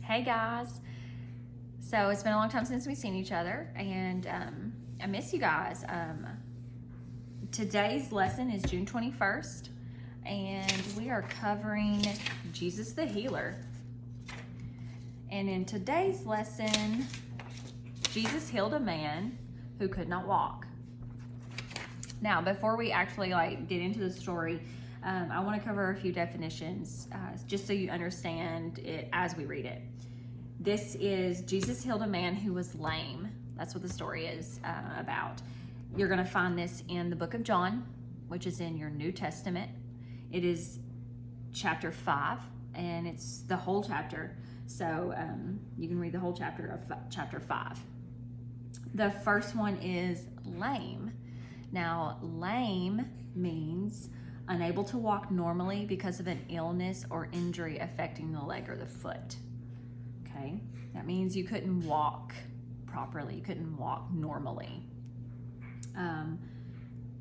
Hey guys. So it's been a long time since we've seen each other, and I miss you guys. Today's lesson is June 21st, and we are covering Jesus the Healer. And in today's lesson, Jesus healed a man who could not walk. Now, before we actually get into the story, I want to cover a few definitions just so you understand it as we read it. This is Jesus healed a man who was lame. That's what the story is about. You're going to find this in the book of John, which is in your New Testament. It is chapter 5, and it's the whole chapter. So you can read the whole chapter of chapter 5. The first one is lame. Now, lame means unable to walk normally because of an illness or injury affecting the leg or the foot. Okay, that means you couldn't walk properly, you couldn't walk normally.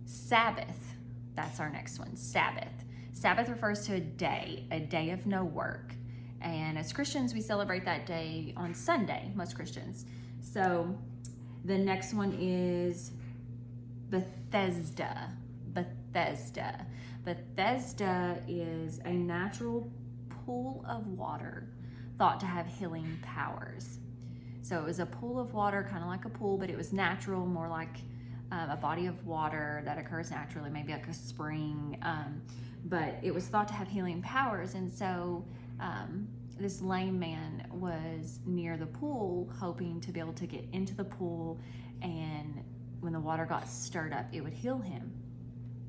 Sabbath, that's our next one, Sabbath. Sabbath refers to a day of no work. And as Christians, we celebrate that day on Sunday, most Christians. So the next one is Bethesda. Bethesda is a natural pool of water thought to have healing powers. So it was a pool of water, kind of like a pool, but it was natural, more like a body of water that occurs naturally, maybe like a spring. But it was thought to have healing powers. And so this lame man was near the pool, hoping to be able to get into the pool, and when the water got stirred up, it would heal him.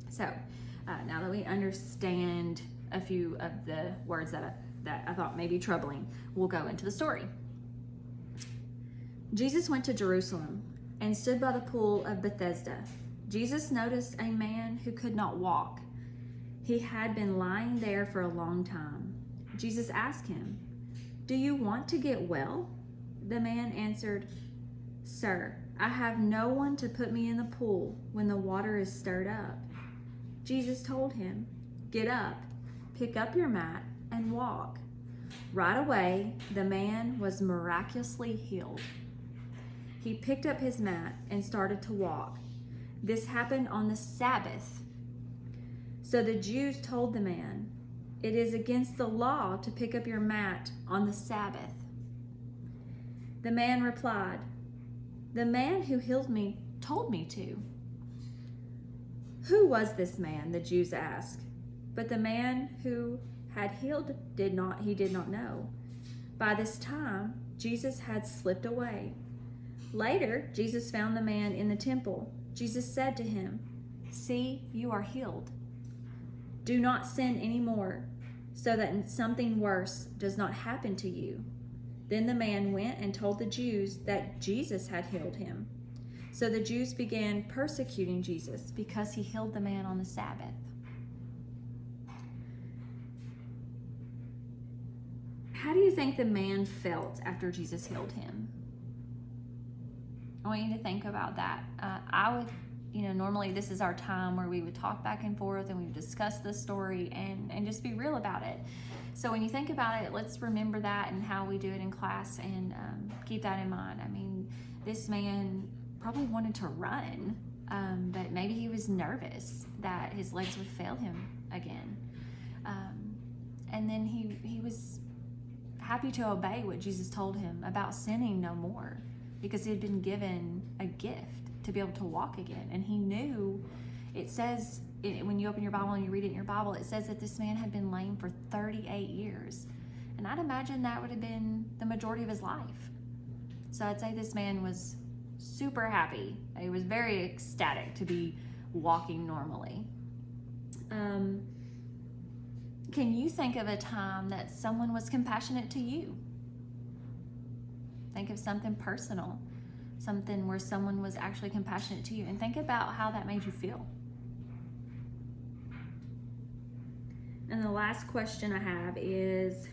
So now that we understand a few of the words that I thought may be troubling, we'll go into the story. Jesus went to Jerusalem and stood by the pool of Bethesda. Jesus noticed a man who could not walk. He had been lying there for a long time. Jesus asked him, "Do you want to get well?" The man answered, "Sir, I have no one to put me in the pool when the water is stirred up." Jesus told him, "Get up, pick up your mat, and walk." Right away, the man was miraculously healed. He picked up his mat and started to walk. This happened on the Sabbath. So the Jews told the man, "It is against the law to pick up your mat on the Sabbath." The man replied, "The man who healed me told me to." "Who was this man?" the Jews asked. But the man who had healed did not know. By this time, Jesus had slipped away. Later, Jesus found the man in the temple. Jesus said to him, "See, you are healed. Do not sin anymore, so that something worse does not happen to you." Then the man went and told the Jews that Jesus had healed him. So the Jews began persecuting Jesus because he healed the man on the Sabbath. How do you think the man felt after Jesus healed him? I want you to think about that. I would, normally this is our time where we would talk back and forth and we would discuss the story and just be real about it. So when you think about it, let's remember that and how we do it in class, and keep that in mind. I mean, this man probably wanted to run, but maybe he was nervous that his legs would fail him again. And then he was happy to obey what Jesus told him about sinning no more, because he had been given a gift to be able to walk again. And he knew, it says, when you open your Bible and you read it in your Bible, it says that this man had been lame for 38 years. And I'd imagine that would have been the majority of his life. So I'd say this man was super happy. He was very ecstatic to be walking normally. Can you think of a time that someone was compassionate to you? Think of something personal, something where someone was actually compassionate to you, and think about how that made you feel. And the last question I have is,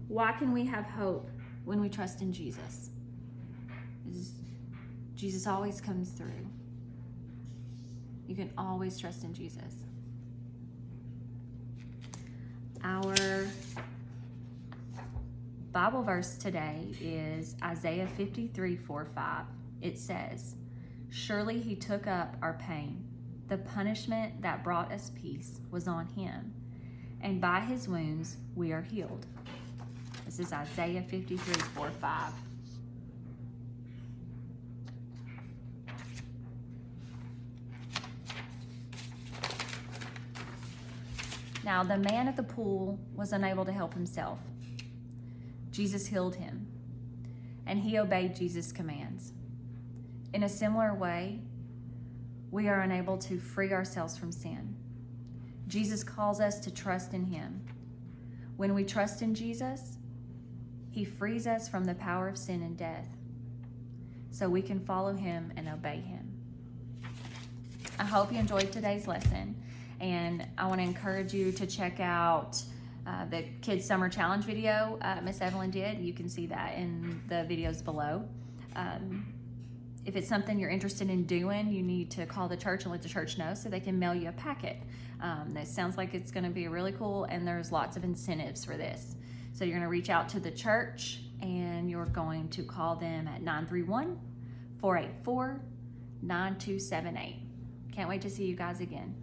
why can we have hope when we trust in Jesus? Jesus always comes through. You can always trust in Jesus. Our Bible verse today is Isaiah 53:4-5. It says, "Surely he took up our pain. The punishment that brought us peace was on him, and by his wounds we are healed." This is Isaiah 53:4-5. Now, the man at the pool was unable to help himself. Jesus healed him, and he obeyed Jesus' commands. In a similar way, we are unable to free ourselves from sin. Jesus calls us to trust in him. When we trust in Jesus, he frees us from the power of sin and death, so we can follow him and obey him. I hope you enjoyed today's lesson, and I want to encourage you to check out the Kids Summer Challenge video Miss Evelyn did. You can see that in the videos below. If it's something you're interested in doing, you need to call the church and let the church know so they can mail you a packet. That sounds like it's going to be really cool, and there's lots of incentives for this. So you're going to reach out to the church, and you're going to call them at 931-484-9278. Can't wait to see you guys again.